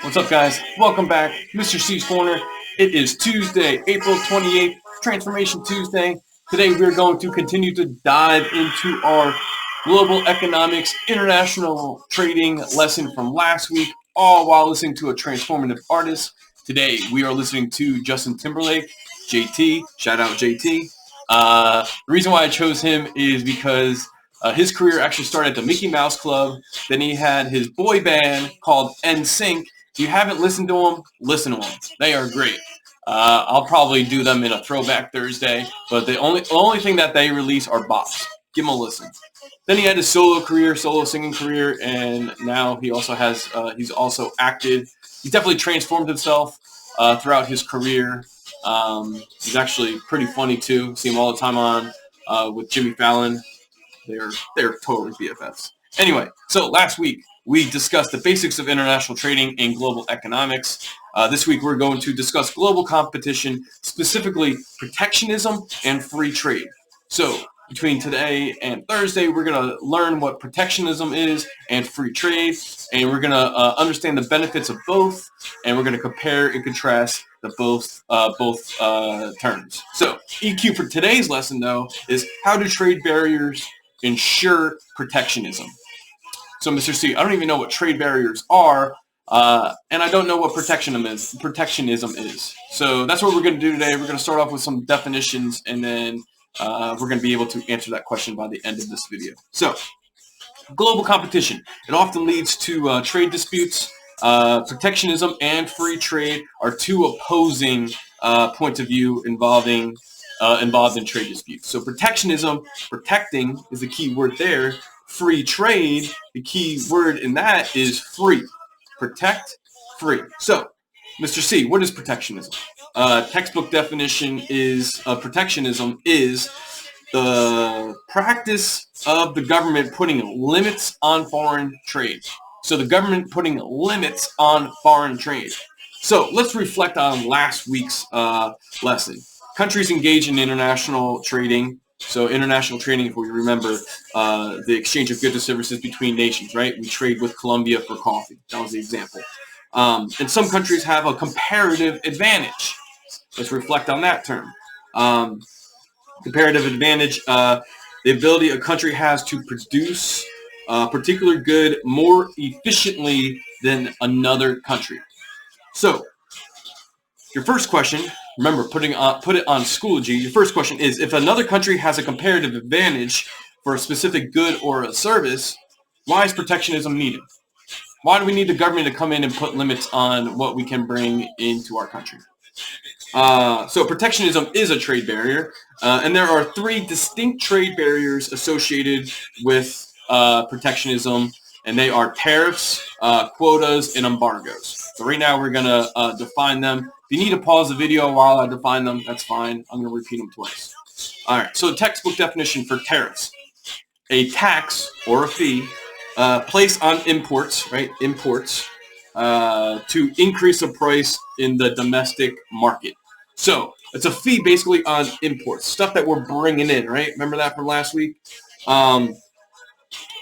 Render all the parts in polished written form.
What's up, guys? Welcome back. Mr. C's Corner. It is Tuesday, April 28th, Transformation Tuesday. Today, we're going to continue to dive into our global economics, international trading lesson from last week, all while listening to a transformative artist. Today, we are listening to Justin Timberlake, JT. Shout out JT. The reason why I chose him is because his career actually started at the Mickey Mouse Club. Then he had his boy band called NSYNC. If you haven't listened to them, listen to them. They are great. I'll probably do them in a Throwback Thursday, but the only thing that they release are bops. Give them a listen. Then he had his solo singing career, and now he also has he's also acted. He's definitely transformed himself throughout his career. He's actually pretty funny too. See him all the time on with Jimmy Fallon. They're totally BFFs. Anyway, so last week we discussed the basics of international trading and global economics. This week we're going to discuss global competition, specifically protectionism and free trade. So between today and Thursday, we're going to learn what protectionism is and free trade, and we're going to understand the benefits of both, and we're going to compare and contrast the both terms. So EQ for today's lesson, though, is how do trade barriers ensure protectionism? So, Mr. C, I don't even know what trade barriers are, and I don't know what protectionism is. So that's what we're going to do today. We're going to start off with some definitions, and then we're going to be able to answer that question by the end of this video. So, global competition. It often leads to trade disputes. Protectionism and free trade are two opposing points of view involved in trade disputes. So protectionism, protecting is the key word there. Free trade, the key word in that is free. Protect, free. So, Mr. C, what is protectionism? Textbook definition is protectionism is the practice of the government putting limits on foreign trade. So the government putting limits on foreign trade. So let's reflect on last week's lesson. Countries engage in international trading. So international trading, if we remember, the exchange of goods and services between nations, right? We trade with Colombia for coffee. That was the example. And some countries have a comparative advantage. Let's reflect on that term. Comparative advantage, the ability a country has to produce a particular good more efficiently than another country. So, your first question, remember, put it on Schoology. Your first question is, if another country has a comparative advantage for a specific good or a service, why is protectionism needed? Why do we need the government to come in and put limits on what we can bring into our country? So protectionism is a trade barrier, and there are three distinct trade barriers associated with protectionism, and they are tariffs, quotas, and embargoes. So right now we're going to define them. If you need to pause the video while I define them, that's fine. I'm going to repeat them twice. All right, so the textbook definition for tariffs. A tax or a fee placed on imports, right, to increase the price in the domestic market. So it's a fee basically on imports, stuff that we're bringing in, right? Remember that from last week?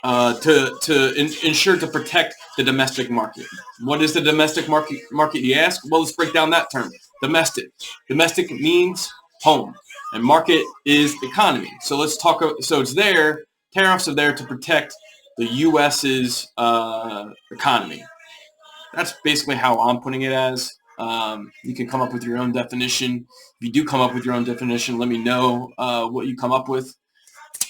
Ensure to protect the domestic market. What is the domestic market, you ask? Well, let's break down that term. Domestic. Domestic means home, and market is economy. So let's talk. So it's there. Tariffs are there to protect the U.S.'s economy. That's basically how I'm putting it as. You can come up with your own definition. If you do come up with your own definition, let me know what you come up with.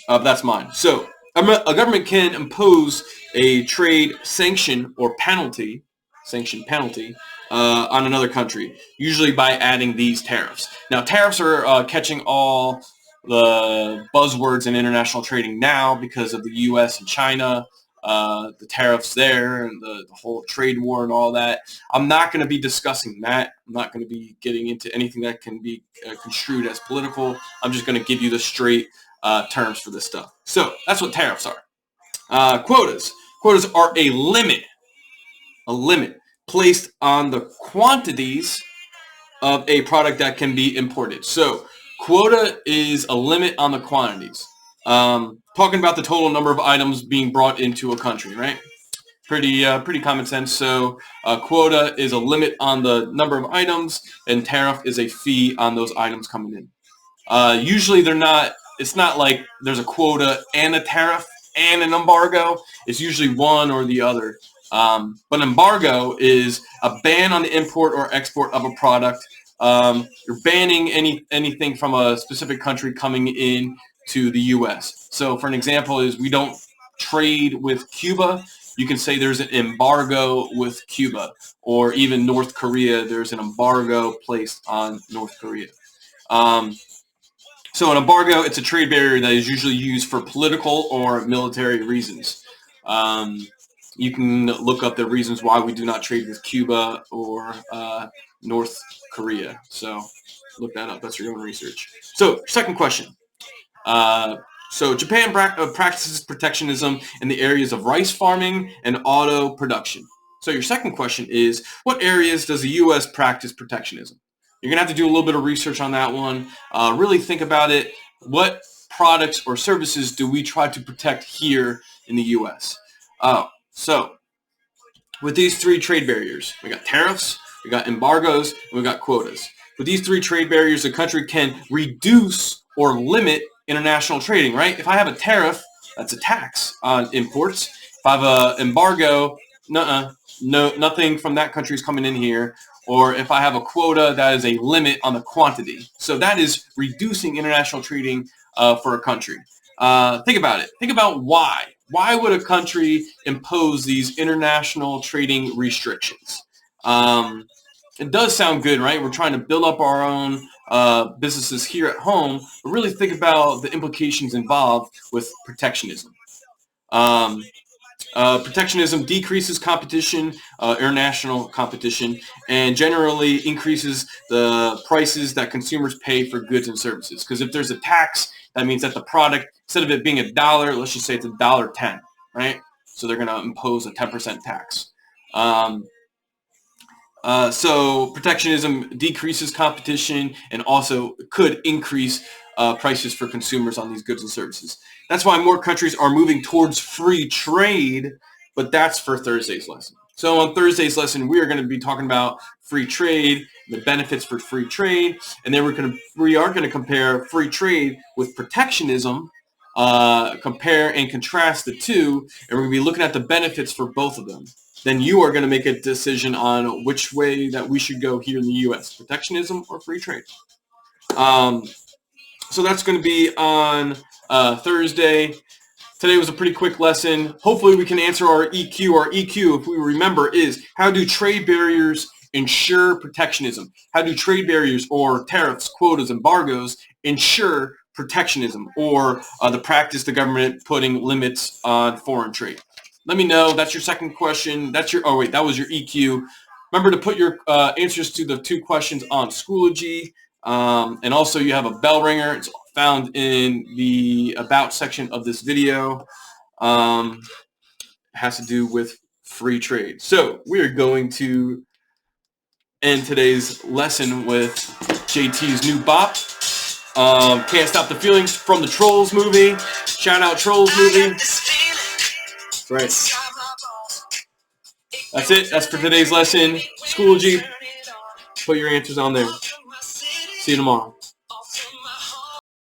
That's mine. So a government can impose a trade sanction or penalty on another country, usually by adding these tariffs. Now, tariffs are catching all the buzzwords in international trading now because of the U.S. and China, the tariffs there, and the whole trade war and all that. I'm not going to be discussing that. I'm not going to be getting into anything that can be construed as political. I'm just going to give you the straight terms for this stuff. So that's what tariffs are. Quotas. Quotas are a limit placed on the quantities of a product that can be imported. So quota is a limit on the quantities. Talking about the total number of items being brought into a country, right? pretty common sense. So quota is a limit on the number of items, and tariff is a fee on those items coming in. Usually they're not. It's not like there's a quota and a tariff and an embargo. It's usually one or the other. But embargo is a ban on the import or export of a product. You're banning anything from a specific country coming in to the U.S. So for an example is we don't trade with Cuba. You can say there's an embargo with Cuba, or even North Korea, there's an embargo placed on North Korea. So an embargo, it's a trade barrier that is usually used for political or military reasons. You can look up the reasons why we do not trade with Cuba or North Korea. So look that up. That's your own research. So second question. So Japan practices protectionism in the areas of rice farming and auto production. So your second question is, what areas does the U.S. practice protectionism? You're going to have to do a little bit of research on that one. Really think about it. What products or services do we try to protect here in the U.S.? So with these three trade barriers, we got tariffs, we got embargoes, and we got quotas. With these three trade barriers, the country can reduce or limit international trading, right? If I have a tariff, that's a tax on imports. If I have an embargo, no, nothing from that country is coming in here. Or if I have a quota, that is a limit on the quantity. So that is reducing international trading for a country. Think about it. Think about why. Why would a country impose these international trading restrictions? It does sound good, right? We're trying to build up our own businesses here at home, but really think about the implications involved with protectionism. Protectionism decreases competition, international competition, and generally increases the prices that consumers pay for goods and services. Because if there's a tax, that means that the product, instead of it being $1, let's just say it's $1.10, right? So they're going to impose a 10% tax. So protectionism decreases competition and also could increase prices for consumers on these goods and services. That's why more countries are moving towards free trade, but that's for Thursday's lesson. So on Thursday's lesson, we are going to be talking about free trade, the benefits for free trade, and then we are going to compare free trade with protectionism, compare and contrast the two, and we're going to be looking at the benefits for both of them. Then you are going to make a decision on which way that we should go here in the U.S., protectionism or free trade. So that's going to be on Thursday. Today was a pretty quick lesson. Hopefully we can answer our EQ. Our EQ, if we remember, is how do trade barriers ensure protectionism? How do trade barriers or tariffs, quotas, embargoes ensure protectionism, or the practice the government putting limits on foreign trade? Let me know. That's your second question. That was your EQ. Remember to put your answers to the two questions on Schoology. And also you have a bell ringer. It's found in the About section of this video. It has to do with free trade. So we are going to end today's lesson with JT's new bop. Can't Stop the Feelings from the Trolls movie. Shout out Trolls movie. That's right. That's it. That's for today's lesson. Schoology. Put your answers on there. See you tomorrow.